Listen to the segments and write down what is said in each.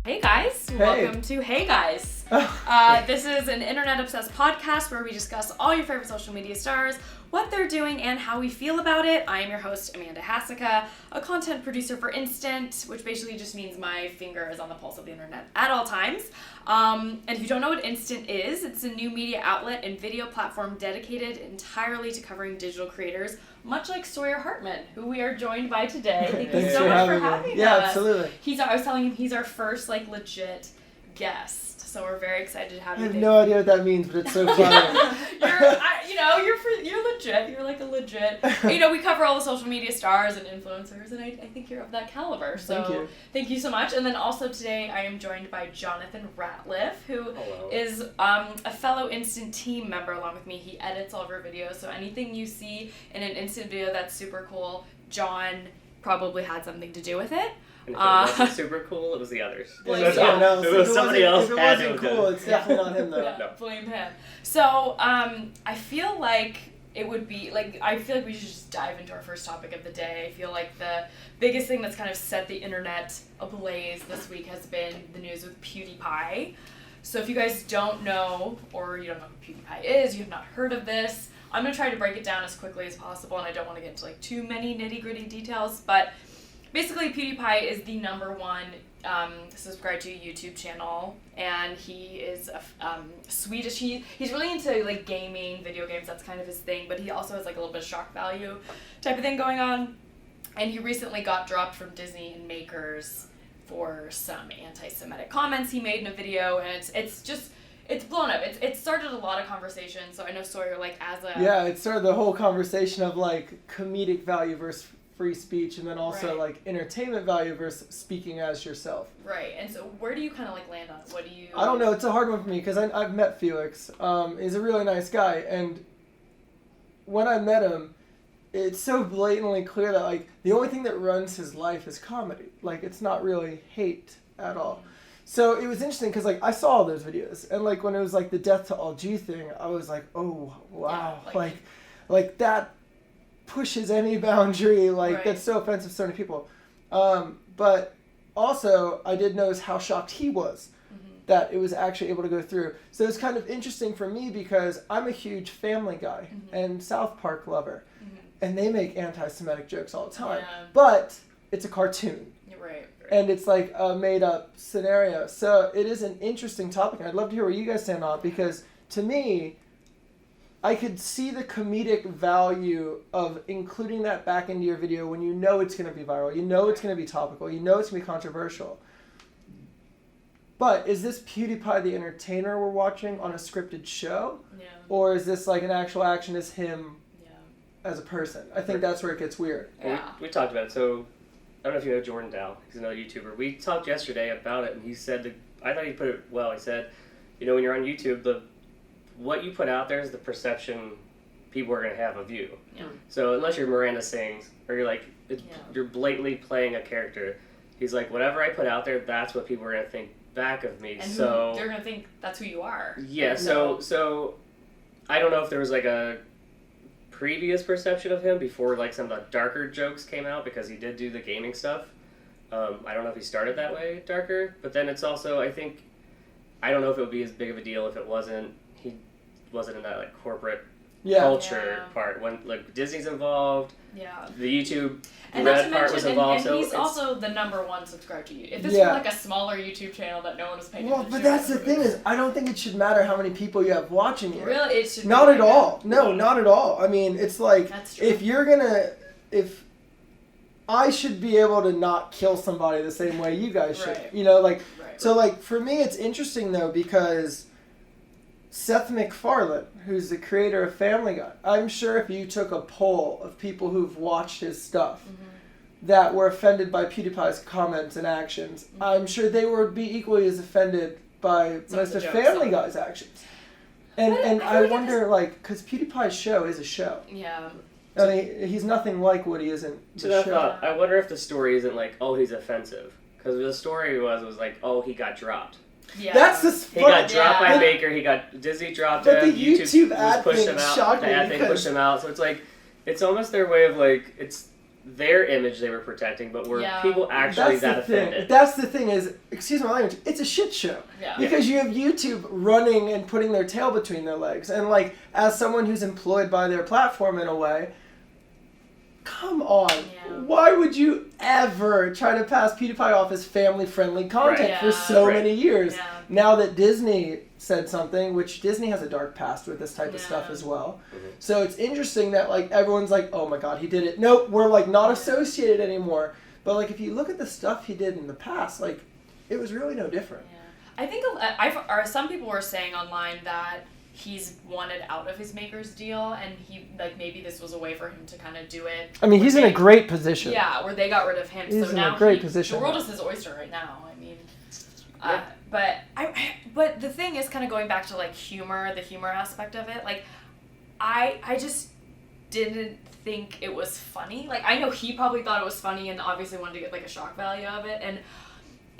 Hey guys, welcome to Hey Guys. This is an internet-obsessed podcast where we discuss all your favorite social media stars, what they're doing, and how we feel about it. I am your host, Amanda Hasika, a content producer for Instant, which basically just means my finger is on the pulse of the internet at all times. And if you don't know what Instant is, it's a new media outlet and video platform dedicated entirely to covering digital creators, much like Sawyer Hartman, who we are joined by today. Thank you so much for having us. Yeah, absolutely. I was telling him he's our first legit guest. So we're very excited to have you. I have no idea what that means, but it's so funny. You're legit. You're like a legit. We cover all the social media stars and influencers, and I think you're of that caliber. So thank you so much. And then also today I am joined by Jonathan Ratliff, who is a fellow Instant team member along with me. He edits all of our videos, so anything you see in an Instant video that's super cool, John probably had something to do with it. And if it wasn't super cool, it was the others. If it was somebody else, if it wasn't cool, it's definitely not him though. Yeah, blame him. So I feel like it would be I feel like we should just dive into our first topic of the day. I feel like the biggest thing that's kind of set the internet ablaze this week has been the news with PewDiePie. So if you guys don't know, or you don't know who PewDiePie is, you have not heard of this, I'm gonna try to break it down as quickly as possible, and I don't want to get into too many nitty-gritty details, but basically, PewDiePie is the number one subscribed to YouTube channel, and he is Swedish. He's really into gaming, video games. That's kind of his thing. But he also has a little bit of shock value type of thing going on. And he recently got dropped from Disney and Makers for some anti-Semitic comments he made in a video, and it's blown up. It started a lot of conversation. So I know Sawyer it started the whole conversation of comedic value versus free speech, and then also entertainment value versus speaking as yourself. Right. And so where do you kind of land on it? What do you... I don't know. It's a hard one for me because I've met Felix. He's a really nice guy, and when I met him, it's so blatantly clear that the only thing that runs his life is comedy. It's not really hate at all. So it was interesting because I saw all those videos, and when it was the death to all G thing, I was like, oh wow, yeah, that pushes any boundary, that's so offensive to so many people. But also, I did notice how shocked he was that it was actually able to go through. So it's kind of interesting for me because I'm a huge Family Guy and South Park lover, and they make anti-Semitic jokes all the time. Yeah. But it's a cartoon. Right. And it's a made-up scenario. So it is an interesting topic. I'd love to hear where you guys stand on it, because to me, I could see the comedic value of including that back into your video when you know it's going to be viral, you know it's going to be topical, you know it's going to be controversial. But is this PewDiePie the entertainer we're watching on a scripted show? Yeah. Or is this an actual action as him as a person? I think that's where it gets weird. Well, we talked about it. So I don't know if you know Jordan Dow. He's another YouTuber. We talked yesterday about it, and he said, I thought he put it well. He said, when you're on YouTube, what you put out there is the perception people are going to have of you. Yeah. So unless you're Miranda Sings, or you're blatantly playing a character, he's whatever I put out there, that's what people are going to think back of me. And so they're going to think that's who you are. Yeah, so I don't know if there was a previous perception of him before some of the darker jokes came out, because he did do the gaming stuff. I don't know if he started that way, darker, but then it's also, I don't know if it would be as big of a deal if he wasn't in that corporate culture part. When Disney's involved, the YouTube Red part was involved. And he's also the number one subscribed to YouTube. If this were a smaller YouTube channel that no one was paying attention to. Well, but that's the thing is, I don't think it should matter how many people you have watching you. Really? It should not at all. No, not at all. I mean, it's if I should be able to not kill somebody the same way you guys should. Right. So for me it's interesting though, because Seth MacFarlane, who's the creator of Family Guy, I'm sure if you took a poll of people who've watched his stuff that were offended by PewDiePie's comments and actions, I'm sure they would be equally as offended by most of Family Guy's actions. And I wonder, because PewDiePie's show is a show. Yeah. I mean, he's nothing like what he isn't the show. I wonder if the story isn't he's offensive. Because the story was he got dropped. Yeah. That's the He got dropped by Baker. He got Disney dropped him. But the YouTube ad pushed thing him out. shocked The me ad thing pushed him out. So it's almost their way of their image they were protecting, but were people actually that offended? That's the thing is, excuse my language, it's a shit show. Yeah. Because you have YouTube running and putting their tail between their legs. And like, as someone who's employed by their platform in a way, come on. Yeah. Why would you ever try to pass PewDiePie off as family-friendly content Right. for so Right. many years? Yeah. Now that Disney said something, which Disney has a dark past with this type of stuff Yeah. as well. Mhm. So it's interesting that like everyone's like, oh my god, he did it. Nope, we're like not associated anymore. But like if you look at the stuff he did in the past, like it was really no different. Yeah. I think some people were saying online that he's wanted out of his Maker's deal, and he like maybe this was a way for him to kind of do it. I mean, he's in a great position. Yeah, where they got rid of him. He's so in now a great position. The world is his oyster right now. I mean, Yeah. but the thing is, kind of going back to like humor, the humor aspect of it. Like, I just didn't think it was funny. Like, I know he probably thought it was funny, and obviously wanted to get like a shock value of it, and.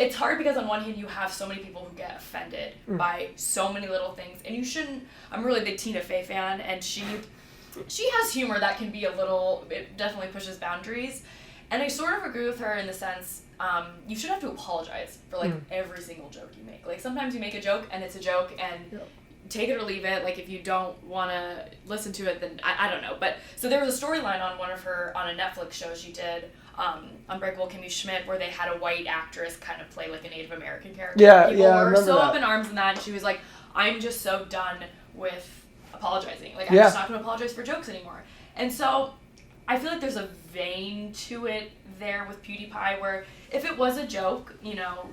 It's hard because on one hand you have so many people who get offended by so many little things, and you shouldn't. I'm a really big Tina Fey fan, and she has humor that can be a little. It definitely pushes boundaries, and I sort of agree with her in the sense you shouldn't have to apologize for like every single joke you make. Like sometimes you make a joke and it's a joke and. Take it or leave it. Like if you don't want to listen to it, then I don't know. But so there was a storyline on on a Netflix show she did, Unbreakable Kimmy Schmidt, where they had a white actress kind of play like a Native American character. People were so up in arms in that, and she was like, "I'm just so done with apologizing. Like I'm just not going to apologize for jokes anymore." And so I feel like there's a vein to it there with PewDiePie, where if it was a joke, you know.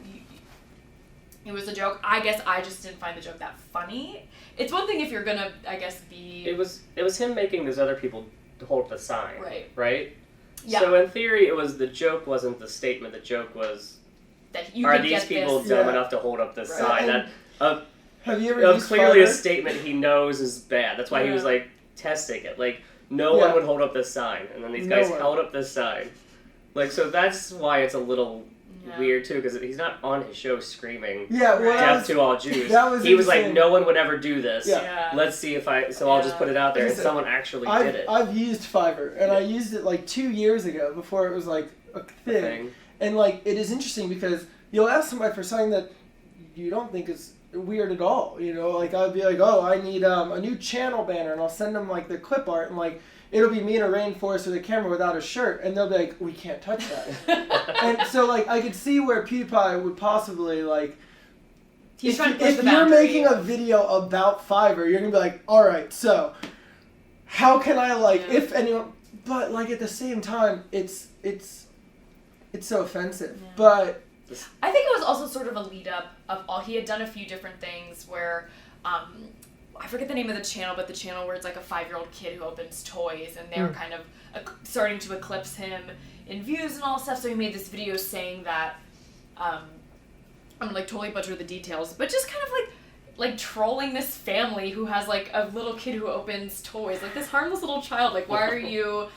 It was a joke. I guess I just didn't find the joke that funny. It's one thing if you're gonna, I guess, be... It was him making those other people hold the sign. Right? Yeah. So in theory, the joke wasn't the statement. The joke was, that you are can these get people this. dumb enough to hold up this sign? And That have you ever used clearly a Fiverr? statement he knows is bad. That's why he was like testing it. Like no one would hold up this sign, and then these guys held up this sign. Like so that's why it's a little weird too, because he's not on his show screaming death to all Jews. He was like, no one would ever do this. Let's see if I'll just put it out there. And someone actually did it. I've used Fiverr, and I used it like 2 years ago before it was like a thing. And like it is interesting because you'll ask somebody for something that you don't think is weird at all. You know, like I'd be like, oh, I need a new channel banner, and I'll send them like the clip art, and like it'll be me in a rainforest with a camera without a shirt, and they'll be like, we can't touch that. And so like I could see where PewDiePie would possibly like. He's trying to push if the you're boundary. making a video about Fiverr, you're gonna be like, all right, so how can I like if anyone? But like at the same time, it's so offensive. Yeah. But I think it was also sort of a lead up of all. He had done a few different things where. I forget the name of the channel, but the channel where it's like a 5-year-old kid who opens toys, and they were kind of starting to eclipse him in views and all stuff. So he made this video saying that, I'm gonna like totally butcher the details, but just kind of like trolling this family who has like a little kid who opens toys, like this harmless little child. Like, why are you,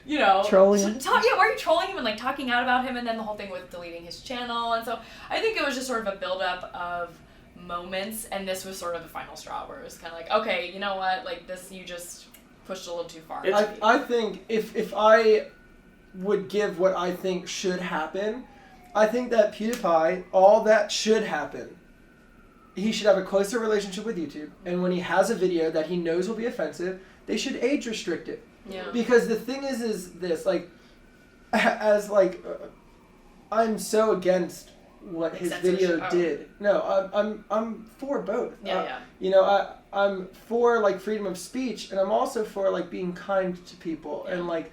you know, trolling him? why are you trolling him and like talking out about him? And then the whole thing with deleting his channel, and so I think it was just sort of a buildup of moments, and this was sort of the final straw where it was kind of like, okay, you know what, like this, you just pushed a little too far. I think if I would give what I think should happen, I think that PewDiePie, all that should happen, he should have a closer relationship with YouTube, and when he has a video that he knows will be offensive, they should age restrict it. Yeah. Because the thing is this, like, as like, I'm so against what his video did. No, I'm for both. You know, I'm for like freedom of speech, and I'm also for like being kind to people and like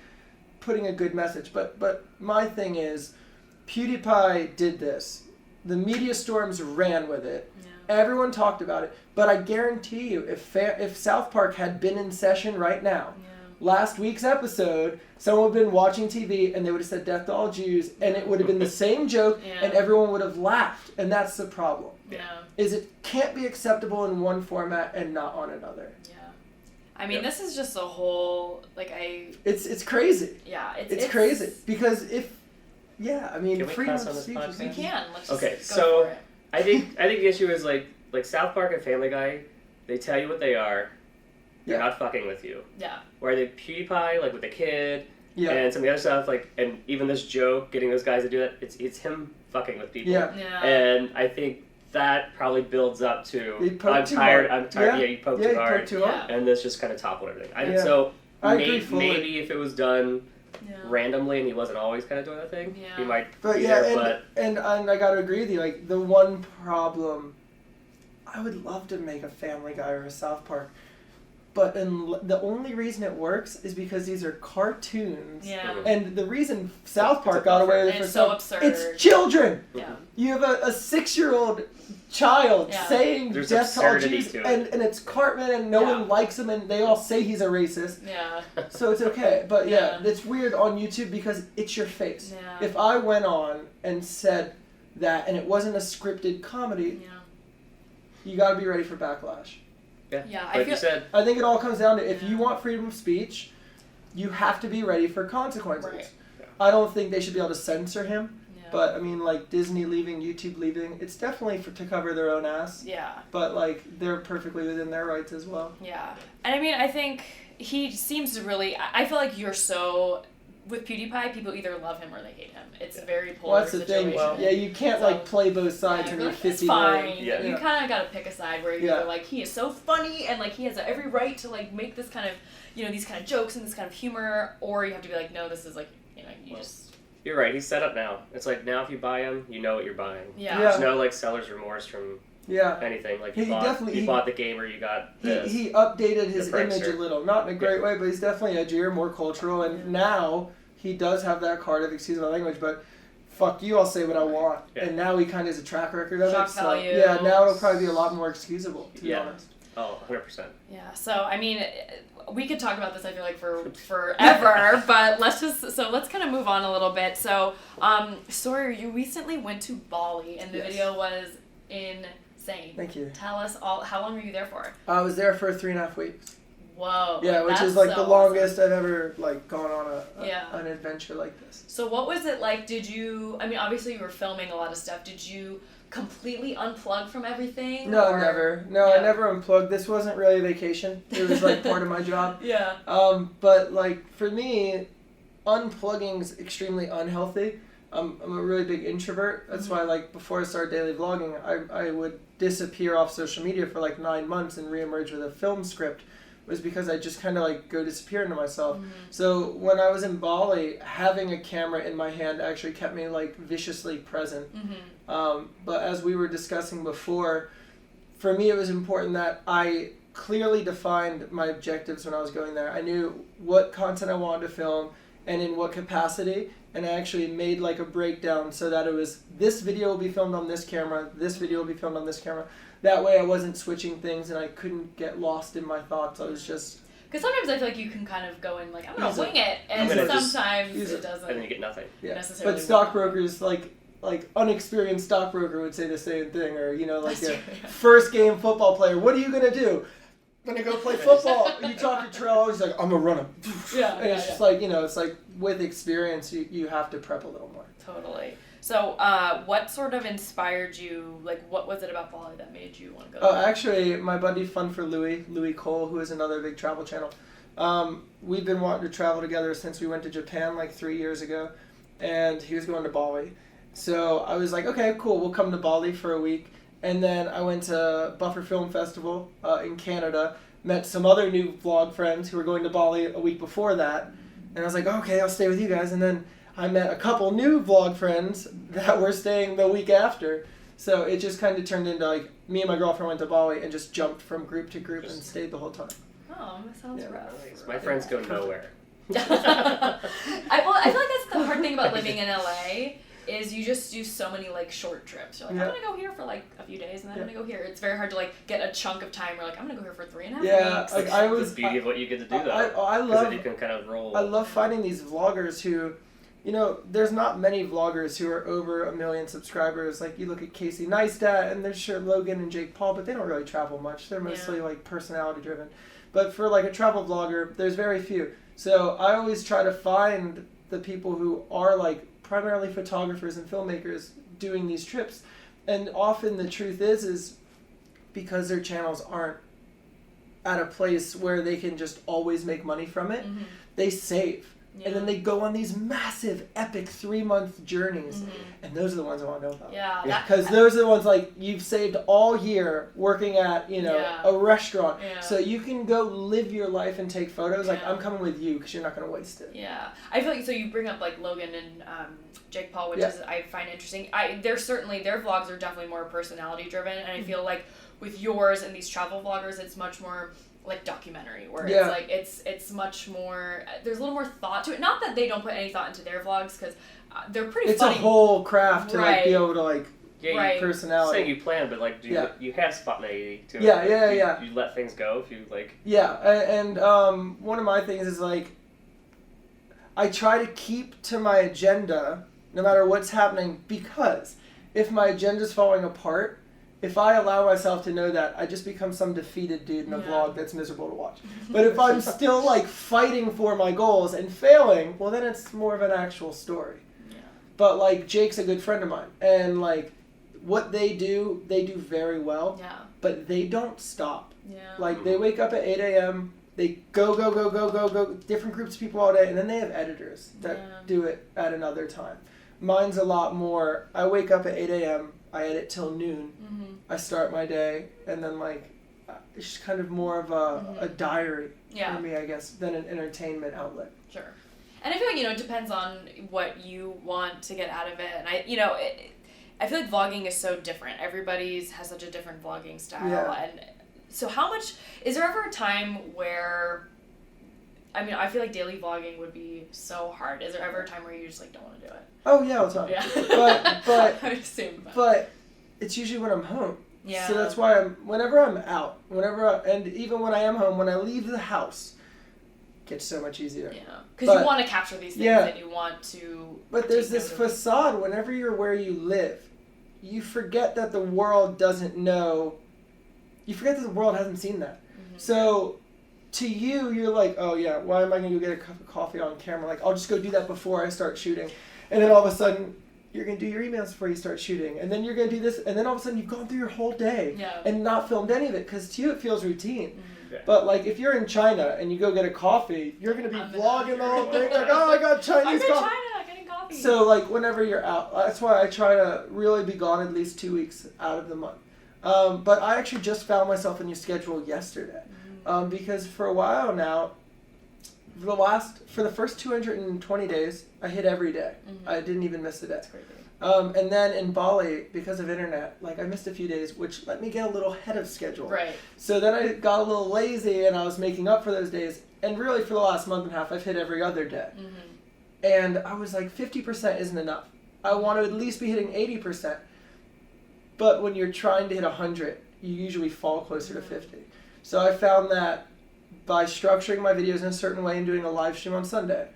putting a good message. But my thing is, PewDiePie did this. The media storms ran with it. Everyone talked about it. But I guarantee you, if South Park had been in session right now, last week's episode, someone would have been watching TV and they would have said death to all Jews, and it would have been the same joke, and everyone would have laughed. And that's the problem. Is it can't be acceptable in one format and not on another. I mean, this is just a whole, like, It's crazy. It's crazy. Because I mean, can we freedom cuss of on this speech podcast? is... We can. Let's just Okay, go so for it. I think the issue is like South Park and Family Guy, they tell you what they are. They're not fucking with you. Yeah. Where the PewDiePie, like with the kid, Yeah. And some of the other stuff, like, and even this joke, getting those guys to do that, it's him fucking with people. Yeah. And I think that probably builds up to, I'm tired. yeah, you poked too hard. Too hard. And this just kind of toppled everything. I agree fully. Maybe if it was done randomly and he wasn't always kind of doing that thing, he might But be yeah, there, and I gotta agree with you, like, the one problem, I would love to make a Family Guy or a South Park, but the only reason it works is because these are cartoons. Yeah. And the reason South Park got away with it for it's so absurd. It's children. Yeah. You have a 6-year-old child saying There's death to all absurdity Jews, to it. and it's Cartman, and no one likes him, and they all say he's a racist. Yeah. So it's okay. But it's weird on YouTube because it's your face. Yeah. If I went on and said that and it wasn't a scripted comedy, you got to be ready for backlash. Yeah, I think it all comes down to if you want freedom of speech, you have to be ready for consequences. Right. I don't think they should be able to censor him, Yeah. but I mean, like Disney leaving, YouTube leaving, it's definitely to cover their own ass. Yeah. But like they're perfectly within their rights as well. Yeah. And I mean, I think he seems to really. I feel like you're so. With PewDiePie, people either love him or they hate him. It's a very polar Well, that's the situation. thing. Well, yeah, you can't like play both sides when you're 50 It's fine. million. Yeah. You kind of got to pick a side where you're like, he is so funny and like he has every right to like make this kind of, these kind of jokes and this kind of humor, or you have to be like, no, this is like, just. You're right. He's set up now. It's like now if you buy him, you know what you're buying. Yeah. There's no like seller's remorse from anything. Like you bought the game or you got this. He updated his The image a prankster. little, not in a great way, but he's definitely edgier, more cultural, and now he does have that card of excuse my language, but fuck you, I'll say what I want. Yeah. And now he kind of has a track record of Shock it. So value. yeah, now it'll probably be a lot more excusable, to be honest. Oh, 100%. Yeah, so I mean, we could talk about this, I feel like, for forever, but let's kind of move on a little bit. So, Sawyer, you recently went to Bali, and the video was insane. Thank you. Tell us all, how long were you there for? I was there for 3.5 weeks. Whoa. Yeah, which is like the longest I've ever like gone on an adventure like this. So what was it like? Obviously you were filming a lot of stuff. Did you completely unplug from everything? No, never. No, I never unplugged. This wasn't really a vacation. It was like part of my job. Yeah. But like for me, unplugging's extremely unhealthy. I'm a really big introvert. That's why like before I started daily vlogging, I would disappear off social media for like 9 months and reemerge with a film script. Was because I just kind of like go disappear into myself. So when I was in Bali, having a camera in my hand actually kept me like viciously present. But as we were discussing before, for me it was important that I clearly defined my objectives when I was going there. I knew what content I wanted to film and in what capacity, and I actually made like a breakdown so that it was this video will be filmed on this camera, this video will be filmed on this camera. That way I wasn't switching things and I couldn't get lost in my thoughts. I was just... Because sometimes I feel like you can kind of go in like, I'm going to wing it, and sometimes it doesn't. And then you get nothing. Necessarily. But stockbrokers, like unexperienced stockbroker would say the same thing, or like first game football player, what are you going to do? I'm going to go play football. You talk to Terrell, he's like, I'm going to run him. And it's just like, it's like with experience, you have to prep a little more. Totally. So, what sort of inspired you? Like, what was it about Bali that made you want to go? Oh, actually, my buddy Fun for Louis Cole, who is another big travel channel. We've been wanting to travel together since we went to Japan like 3 years ago, and he was going to Bali. So I was like, okay, cool, we'll come to Bali for a week. And then I went to Buffer Film Festival in Canada, met some other new vlog friends who were going to Bali a week before that, and I was like, okay, I'll stay with you guys. And then I met a couple new vlog friends that were staying the week after. So it just kind of turned into like me and my girlfriend went to Bali and just jumped from group to group and stayed the whole time. Oh, that sounds rough. Nice. My friends go nowhere. I feel like that's the hard thing about living in LA is you just do so many like short trips. You're like, I'm gonna go here for like a few days and then I'm gonna go here. It's very hard to like get a chunk of time where like I'm gonna go here for 3.5 weeks. Like the beauty of what you get to do though. I love then you can kind of roll. I love finding these vloggers who, there's not many vloggers who are over 1 million subscribers. Like you look at Casey Neistat and there's sure Logan and Jake Paul, but they don't really travel much. They're mostly like personality driven. But for like a travel vlogger, there's very few. So I always try to find the people who are like primarily photographers and filmmakers doing these trips. And often the truth is because their channels aren't at a place where they can just always make money from it, they save. and then they go on these massive, epic 3-month journeys, Mm-hmm. and those are the ones I want to know about. Yeah. Because those are the ones like you've saved all year working at, a restaurant, so you can go live your life and take photos. Like I'm coming with you because you're not going to waste it. Yeah, I feel like so you bring up like Logan and Jake Paul, which is I find interesting. They're certainly their vlogs are definitely more personality driven, and I feel like with yours and these travel vloggers, it's much more like documentary, where it's like it's much more. There's a little more thought to it. Not that they don't put any thought into their vlogs, because they're pretty. It's funny. a whole craft to like be able to like personality. Saying you plan, but like you have spontaneity to it. Yeah. You let things go if you like. Yeah, and one of my things is like I try to keep to my agenda no matter what's happening, because if my agenda's falling apart, if I allow myself to know that, I just become some defeated dude in a vlog that's miserable to watch. But if I'm still like fighting for my goals and failing, well then it's more of an actual story. Yeah. But like Jake's a good friend of mine, and like what they do very well. Yeah. But they don't stop. Yeah. Like they wake up at 8 a.m., they go, different groups of people all day, and then they have editors that do it at another time. Mine's a lot more, I wake up at 8 a.m., I edit till noon, I start my day, and then like, it's just kind of more of a diary for me, I guess, than an entertainment outlet. Sure. And I feel like, it depends on what you want to get out of it, and I feel like vlogging is so different. Everybody's has such a different vlogging style, and so how much, is there ever a time where, I feel like daily vlogging would be so hard. Is there ever a time where you just like don't want to do it? Oh yeah, all the time. Yeah. But it's usually when I'm home. Yeah. So that's why whenever I'm out, and even when I am home, when I leave the house, it gets so much easier. Yeah. Because you want to capture these things and you want to. But there's this facade. Whenever you're where you live, you forget that the world doesn't know. You forget that the world hasn't seen that. Mm-hmm. So to you, you're like, oh yeah, why am I going to go get a cup of coffee on camera? Like, I'll just go do that before I start shooting. And then all of a sudden, you're going to do your emails before you start shooting. And then you're going to do this. And then all of a sudden, you've gone through your whole day and not filmed any of it. Because to you, it feels routine. Mm-hmm. Yeah. But like, if you're in China and you go get a coffee, you're going to be vlogging the whole thing. Like, oh, I got Chinese coffee. China getting coffee. So like, whenever you're out, that's why I try to really be gone at least 2 weeks out of the month. But I actually just found myself a new schedule yesterday. Because for a while now, for the first 220 days, I hit every day. Mm-hmm. I didn't even miss a day. That's crazy. And then in Bali, because of internet, like I missed a few days, which let me get a little ahead of schedule. Right. So then I got a little lazy and I was making up for those days. And really for the last month and a half, I've hit every other day. Mm-hmm. And I was like, 50% isn't enough. I want to at least be hitting 80%. But when you're trying to hit 100, you usually fall closer to 50. So I found that by structuring my videos in a certain way and doing a live stream on Sunday,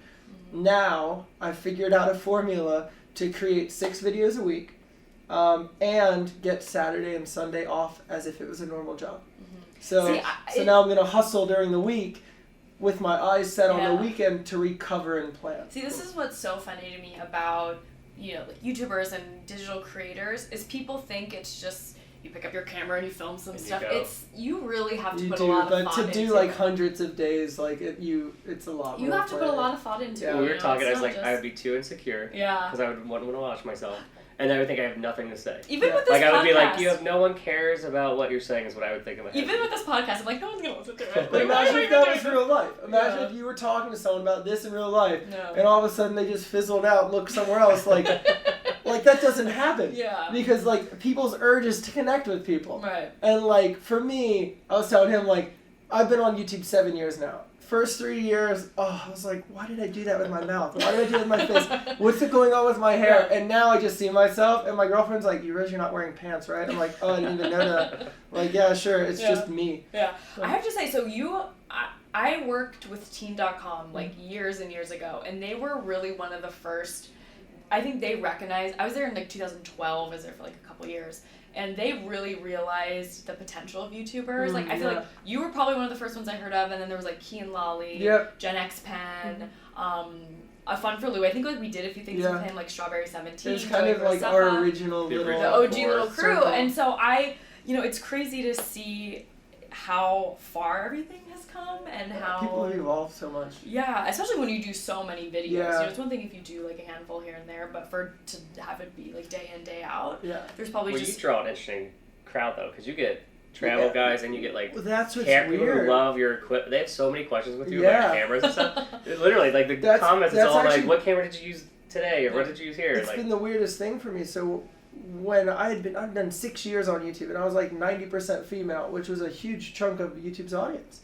now I've figured out a formula to create 6 videos a week and get Saturday and Sunday off as if it was a normal job. So now I'm going to hustle during the week with my eyes set on the weekend to recover and plan. See, this is what's so funny to me about like YouTubers and digital creators is people think it's just you pick up your camera and you film some stuff. You really have to put a lot of thought into it. But to do like hundreds of days, like it's a lot. You have to put a lot of thought into it. When we were talking, I was like, I would be too insecure. Yeah. Because I would want to watch myself. And I would think I have nothing to say. Even with this podcast. I would be like, no one cares about what you're saying is what I would think of my head. Even with this podcast, I'm like, no one's going to listen to it. But imagine if that was real life. Imagine if you were talking to someone about this in real life, and all of a sudden they just fizzled out and looked somewhere else. Like that doesn't happen. Yeah. Because like people's urge is to connect with people. Right. And like for me, I was telling him like, I've been on YouTube 7 years now. First 3 years, I was like, why did I do that with my mouth? Why did I do it with my face? What's going on with my hair? And now I just see myself, and my girlfriend's like, you realize you're not wearing pants, right? I'm like, oh, I didn't even know that. Like, yeah, sure, it's just me. Yeah. I have to say, so I worked with Teen.com like years and years ago, and they were really one of the first, I think they recognized, I was there in like 2012, I was there for like a couple years, and they really realized the potential of YouTubers. Like, I feel like you were probably one of the first ones I heard of, and then there was like Key and Lolly, Gen X Pen, A Fun for Lou. I think like we did a few things with him, like Strawberry 17. It was kind of like our original the OG little crew. And so it's crazy to see how far everything has come and how people have evolved so much. Yeah, especially when you do so many videos. Yeah. You know, it's one thing if you do like a handful here and there, but to have it be like day in, day out, Yeah. there's probably Well, just you draw an interesting crowd though, because you get travel guys and you get like Well, that's what's people weird. who love your equipment. They have so many questions with you Yeah. about cameras and stuff. Literally, like the comments, it's that's all actually- like, "What camera did you use today?" or "What did you use here?" It's Like, been the weirdest thing for me. So when I've done 6 years on YouTube, and I was like 90% female, which was a huge chunk of YouTube's audience.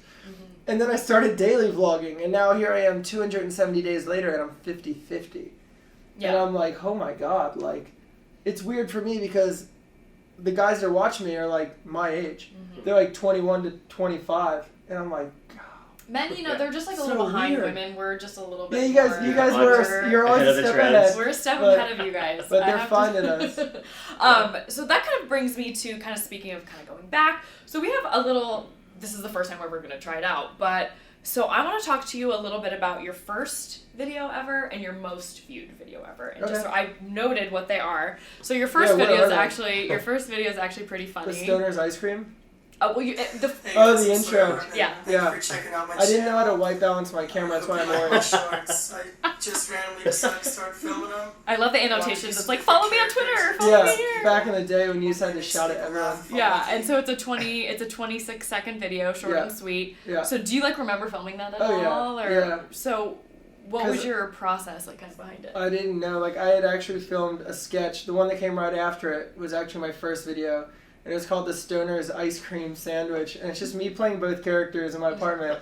And then I started daily vlogging, and now here I am 270 days later, and I'm 50-50. yeah. And I'm like, oh my god, like, it's weird for me because the guys that are watching me are like my age. They're like 21 to 25, and I'm like, Men, you know, they're just like a So little behind weird. women. We're just a little yeah, bit you guys, more- you're always Ahead of a the step trends. ahead. We're a step But- ahead of you guys. but I they're have finding to- us. So that kind of brings me to kind of speaking of kind of going back. So we have a little. This is the first time we're ever going to try it out, but so I want to talk to you a little bit about your first video ever and your most viewed video ever, and just so I noted what they are. So your first what video are is they? actually pretty funny. The Stoner's ice cream. Well, Oh, the intro. Yeah. Yeah. For checking out my I didn't know how to channel. white balance my camera, that's why I'm I hope you like my orange. shorts. I just randomly decided to start filming them. I love the annotations. It's like follow me on Twitter. Follow Yeah, me here. back in the day when you just had to shout at everyone. Yeah, and so it's a 26-second video, short Yeah. and sweet. Yeah. So do you like remember filming that at Oh, yeah. all? Or Yeah. so what 'Cause was your process like kind of behind it? I didn't know. Like, I had actually filmed a sketch. The one that came right after it was actually my first video. And it was called The Stoner's Ice Cream Sandwich. And it's just me playing both characters in my apartment.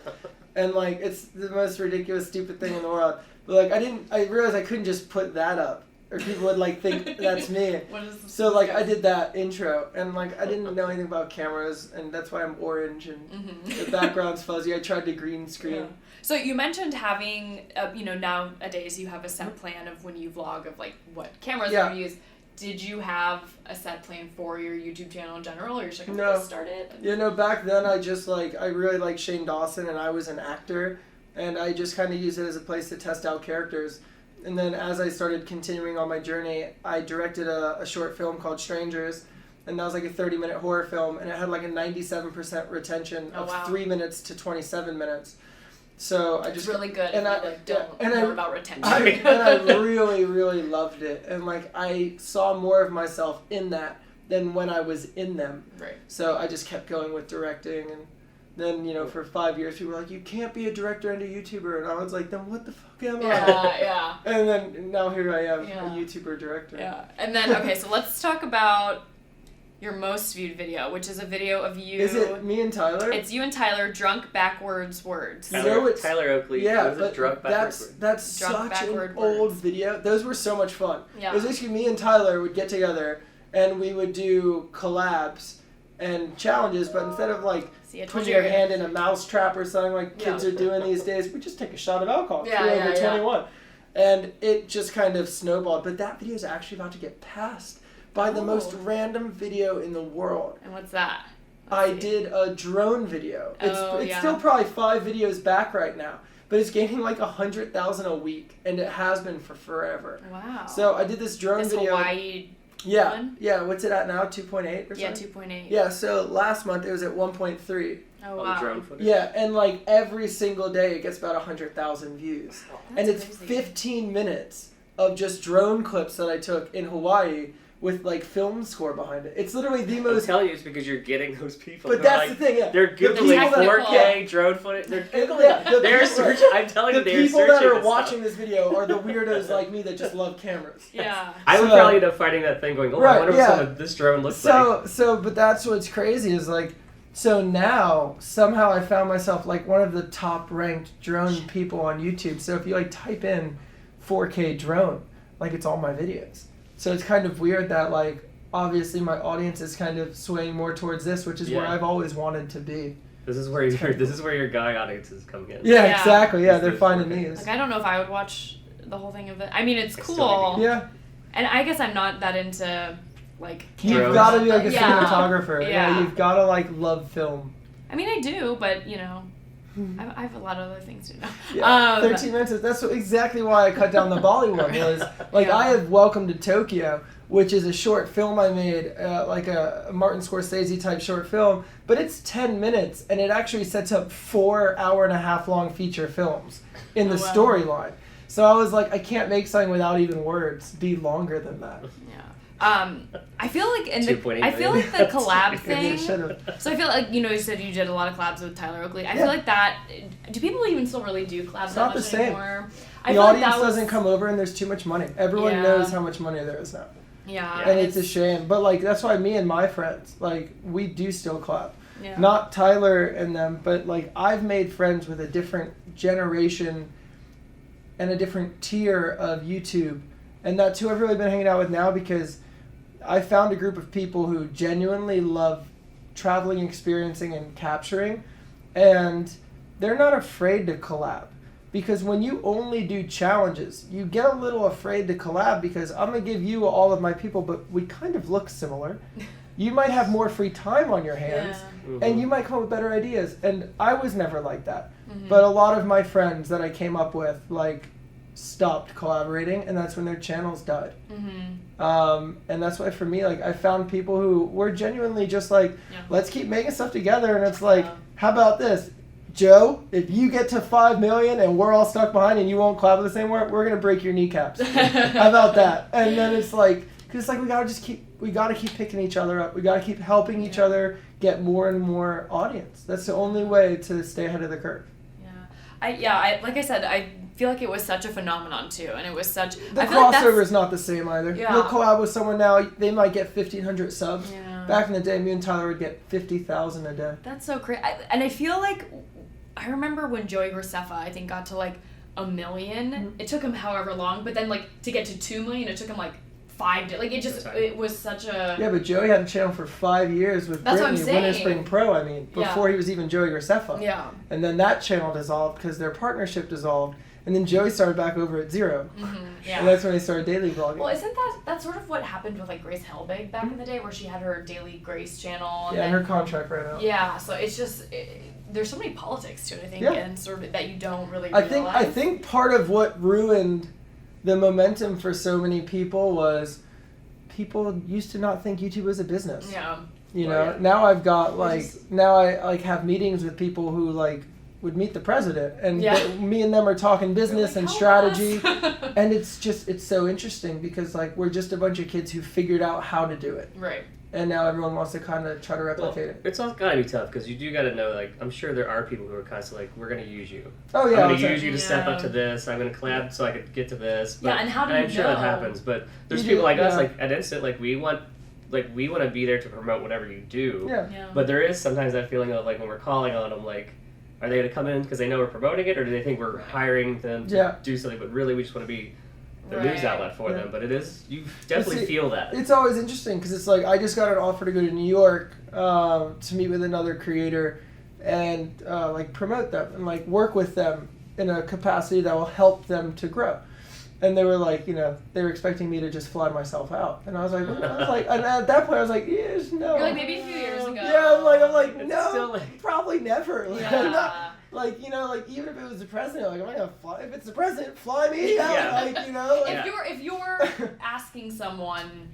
And, like, it's the most ridiculous, stupid thing in the world. But, like, I realized I couldn't just put that up. Or people would, like, think that's me. What is So, like, I did that intro. And, like, I didn't know anything about cameras. And that's why I'm orange. And the background's fuzzy. I tried to green screen. Yeah. So you mentioned having, you know, nowadays you have a set plan of when you vlog of like what cameras Yeah. you use. Did you have a set plan for your YouTube channel in general, or you're just like, No. start it? You know, back then I just I really liked Shane Dawson and I was an actor and I just kind of used it as a place to test out characters. And then as I started continuing on my journey, I directed a short film called Strangers, and that was like a 30-minute horror film, and it had like a 97% retention Oh, of wow. 3 minutes to 27 minutes. So I It's just really good. and if I- you, like, yeah, don't and know I- about retention. and I really, really loved it. And like I saw more of myself in that than when I was in them. Right. So I just kept going with directing, and then, you know, for 5 years people were like, you can't be a director and a YouTuber, and I was like, then what the fuck am I? Yeah. And then now here I am, Yeah. a YouTuber director. Yeah. And then okay, so let's talk about your most viewed video, which is a video of you. Is it me and Tyler? It's you and Tyler drunk backwards words. You know it's- Tyler Oakley. Yeah, was but it drunk that's backwards? Drunk such an backward old words. video. Those were so much fun. Yeah. It was basically me and Tyler would get together and we would do collabs and challenges, but instead of like See, I told putting you your you're hand in a mouse trap or something like kids Yeah. are doing these days, we just take a shot of alcohol. Yeah, We're yeah, over yeah. 21. And it just kind of snowballed. But that video is actually about to get passed by the most Oh. random video in the world. And what's that? I Let's see. did a drone video. It's Oh, yeah. still probably 5 videos back right now, but it's gaining like 100,000 a week, and it has been for forever. Wow. So I did this drone this video. Hawaii yeah, one? yeah. What's it at now? 2.8 or something? Yeah, 2.8. Yeah. So last month it was at 1.3. Oh, On wow. the drone footage. Yeah, and like every single day it gets about 100,000 views, and That's it's crazy. 15 minutes of just drone clips that I took in Hawaii with like film score behind it. It's literally the I'm most. telling you, it's because you're getting those people. But They're that's like, the thing. Yeah. They're The people googling that- 4K drone footage. They're googling. Yeah, the They're people- searching. I'm telling The you, they're people searching. that are this watching stuff. this video are the weirdos like me that just love cameras. Yeah. I would So- probably end up finding that thing, going, "Oh, Right, I wonder yeah. what some of this drone looks like." But that's what's crazy is like, so now somehow I found myself like one of the top ranked drone people on YouTube. So if you like type in 4K drone, like it's all my videos. So it's kind of weird that like obviously my audience is kind of swaying more towards this, which is where Yeah. I've always wanted to be. This is where your guy audience is coming in. Yeah, Yeah. exactly. Yeah, This they're is finding 4K. these. Like, I don't know if I would watch the whole thing of it. I mean, it's I still cool. maybe. Yeah, And I guess I'm not that into, like, you've Drones. got to be like a Yeah. cinematographer. Yeah, Yeah. you've got to like love film. I mean, I do, but, you know, I have a lot of other things to know. Yeah, 13 minutes. That's exactly why I cut down the Bollywood. Was like I have Welcome to Tokyo, which is a short film I made, like a Martin Scorsese type short film, but it's 10 minutes, and it actually sets up 4 hour-and-a-half long feature films in the storyline. So I was like, I can't make something without even words be longer than that. I feel like the collab thing. So I feel like you said you did a lot of collabs with Tyler Oakley. I feel like that. Do people even still really do collabs that much anymore? The audience doesn't come over, and there's too much money. Everyone knows how much money there is now. Yeah. And it's a shame, but like that's why me and my friends, like we do still collab. Yeah. Not Tyler and them, but like I've made friends with a different generation and a different tier of YouTube, and that's who I've really been hanging out with now because I found a group of people who genuinely love traveling, experiencing, and capturing, and they're not afraid to collab. Because when you only do challenges, you get a little afraid to collab because I'm going to give you all of my people, but we kind of look similar. You might have more free time on your hands, and you might come up with better ideas. And I was never like that. But a lot of my friends that I came up with, like, stopped collaborating, and that's when their channels died. And that's why for me, like, I found people who were genuinely just like, let's keep making stuff together. And it's like, how about this? Joe, if you get to 5 million and we're all stuck behind and you won't collab with us anymore, we're gonna break your kneecaps. How about that? And then it's like, cause it's like we gotta keep picking each other up. We gotta keep helping each other get more and more audience. That's the only way to stay ahead of the curve. I like I said, I feel like it was such a phenomenon too, and it was such. The crossover is not the same either. Yeah. You'll collab with someone now, they might get 1,500 subs. Back in the day, me and Tyler would get 50,000 a day. That's so crazy, and I feel like. I remember when Joey Graceffa, I think, got to like 1 million. It took him however long, but then like to get to 2 million, it took him like 5 days. Like it was such a. Yeah, but Joey had a channel for 5 years with Brittany, Winter Spring Pro. I mean, before he was even Joey Graceffa. Yeah. And then that channel dissolved because their partnership dissolved, and then Joey started back over at 0. Yeah. And that's when they started daily vlogging. Well, isn't that's sort of what happened with like Grace Helbig back in the day, where she had her Daily Grace channel? And and her contract ran out. Yeah, so it's just. There's so many politics to it, I think, and sort of that you don't really realize. I think part of what ruined the momentum for so many people was people used to not think YouTube was a business. Yeah. You know, now I've got now I like have meetings with people who like would meet the president, and me and them are talking business and strategy, and it's so interesting because like we're just a bunch of kids who figured out how to do it. Right. And now everyone wants to kind of try to replicate it. It's all gotta be tough because you do gotta know, like, I'm sure there are people who are constantly like, we're gonna use you. Oh yeah, I'm gonna use you to step up to this. I'm gonna collab so I could get to this. But, and how do you know? I'm sure that happens, but there's people like us, like at Instant, like we want to be there to promote whatever you do. Yeah. But there is sometimes that feeling of like when we're calling on them, like, are they gonna come in because they know we're promoting it, or do they think we're hiring them to do something? But really, we just want to be the news outlet for them. But it is, you definitely feel that. It's always interesting because it's like I just got an offer to go to New York to meet with another creator and like promote them and like work with them in a capacity that will help them to grow. And they were like, they were expecting me to just fly myself out, and I was like, and at that point I was like, yes, no. You're like maybe a few years ago. Yeah, I'm like, It's no, still like, probably never. Like, Yeah. I'm not, like even if it was the president, like I'm not gonna fly. If it's the president, fly me out. Yeah. Like, If you're asking someone,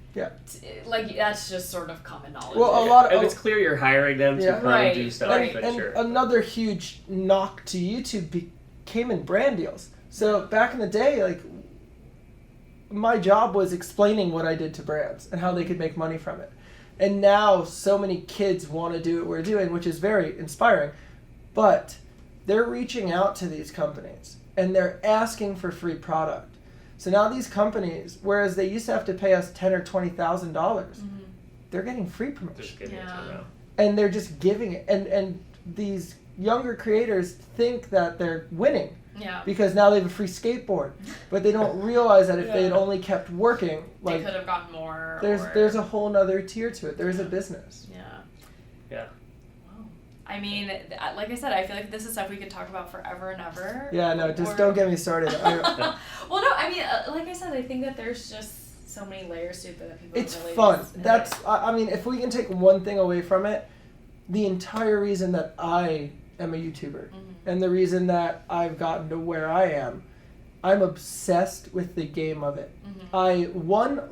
like that's just sort of common knowledge. Well, if it's clear you're hiring them to come and do stuff, and sure. Another huge knock to YouTube came in brand deals. So back in the day, like my job was explaining what I did to brands and how they could make money from it. And now so many kids want to do what we're doing, which is very inspiring. But they're reaching out to these companies and they're asking for free product. So now these companies, whereas they used to have to pay us $10,000 or $20,000, they're getting free promotion. And they're just giving it. And these younger creators think that they're winning. Yeah. Because now they have a free skateboard, but they don't realize that if they had only kept working, like they could have gotten more. There's a whole nother tier to it. There's a business. Yeah. Wow. I mean, like I said, I feel like this is stuff we could talk about forever and ever. Yeah, no, just don't get me started. Well, no, I mean, like I said, I think that there's just so many layers to it that people. It's really fun. That's I mean, if we can take one thing away from it, the entire reason that I am a YouTuber. Mm-hmm. And the reason that I've gotten to where I am, I'm obsessed with the game of it. Mm-hmm. I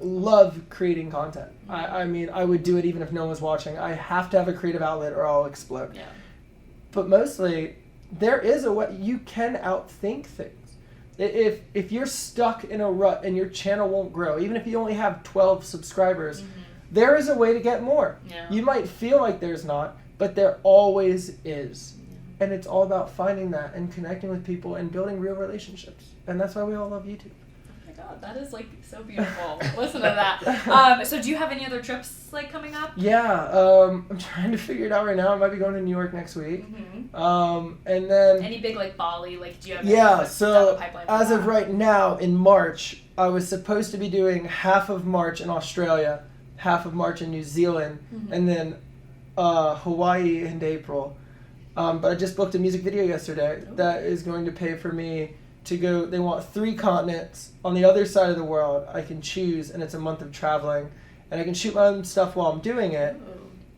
love creating content. I mean, I would do it even if no one was watching. I have to have a creative outlet or I'll explode. Yeah. But mostly, there is a way you can outthink things. If you're stuck in a rut and your channel won't grow, even if you only have 12 subscribers, there is a way to get more. Yeah. You might feel like there's not, but there always is. And it's all about finding that and connecting with people and building real relationships. And that's why we all love YouTube. Oh my god, that is like so beautiful. Listen to that. So do you have any other trips like coming up? Yeah, I'm trying to figure it out right now. I might be going to New York next week. And then... Any big like Bali, like do you have Yeah, anything, so down the pipeline for as that? of right now, in March, I was supposed to be doing half of March in Australia, half of March in New Zealand, and then Hawaii in April. But I just booked a music video yesterday that is going to pay for me to go. They want 3 continents on the other side of the world. I can choose, and it's a month of traveling, and I can shoot my own stuff while I'm doing it.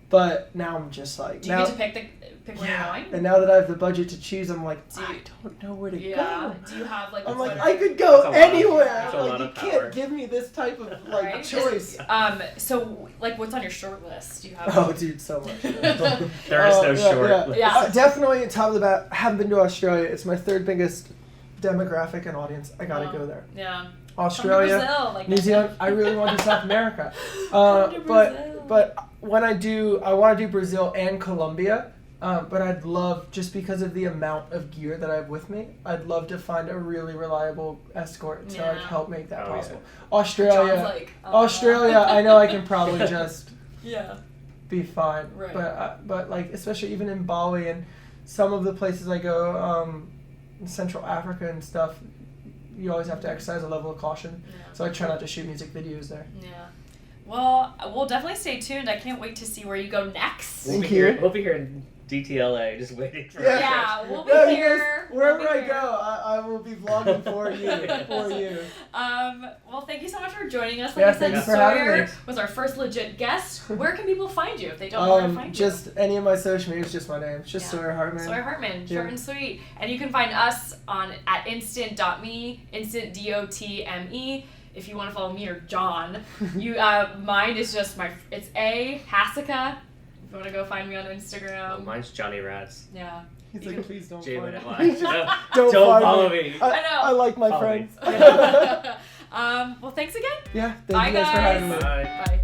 But now I'm just like, Do you get to pick where you're going? and now that I have the budget to choose, I'm like, Do you- I don't know where to Yeah. go. Do you have like? I'm a like, Twitter- I could go That's a lot. anywhere. That's a Like, lot you of can't power. give me this type of like Right? choice. So like, what's on your short list? Do you have? Oh, dude, so much. There is no short yeah. list. Yeah. Definitely top of the bat. I haven't been to Australia. It's my 3rd biggest demographic and audience. I gotta go there. Yeah. Australia, Come to Brazil, like New Zealand. I really want to do South America. Come to Brazil. But when I do, I want to do Brazil and Colombia. But I'd love, just because of the amount of gear that I have with me, I'd love to find a really reliable escort to like Yeah. help make that Oh, possible. yeah. Australia, John's like, Australia. I know I can probably just Yeah. be fine. Right. But like, especially even in Bali and some of the places I go, in Central Africa and stuff, you always have to exercise a level of caution. Yeah. So I try not to shoot music videos there. Yeah. Well, we'll definitely stay tuned. I can't wait to see where you go next. Thank you. We'll be here in DTLA, just waiting for Yeah. Yeah, we'll be No, you here. guys, wherever We'll be I here. go, I will be vlogging for you. Well, thank you so much for joining us. Like Yeah, I said, thank you for having Sawyer me. was our first legit guest. Where can people find you if they don't know where to find Just any of my social media is just my name. It's just Yeah. Sawyer you? Hartman. Sawyer Hartman, short Yeah. and sweet. And you can find us at instant.me, instant DOTME. If you want to follow me or John, mine is just it's A Hasica. If you want to go find me on Instagram. Oh, mine's Johnny Rats. Yeah. He's You like, can- please don't J find Minute me. Live. Don't Don't find follow me. me. I know. I like my Follow me. friends. Well, thanks again. Yeah, Bye, thank you guys for having me. guys. Bye. Bye.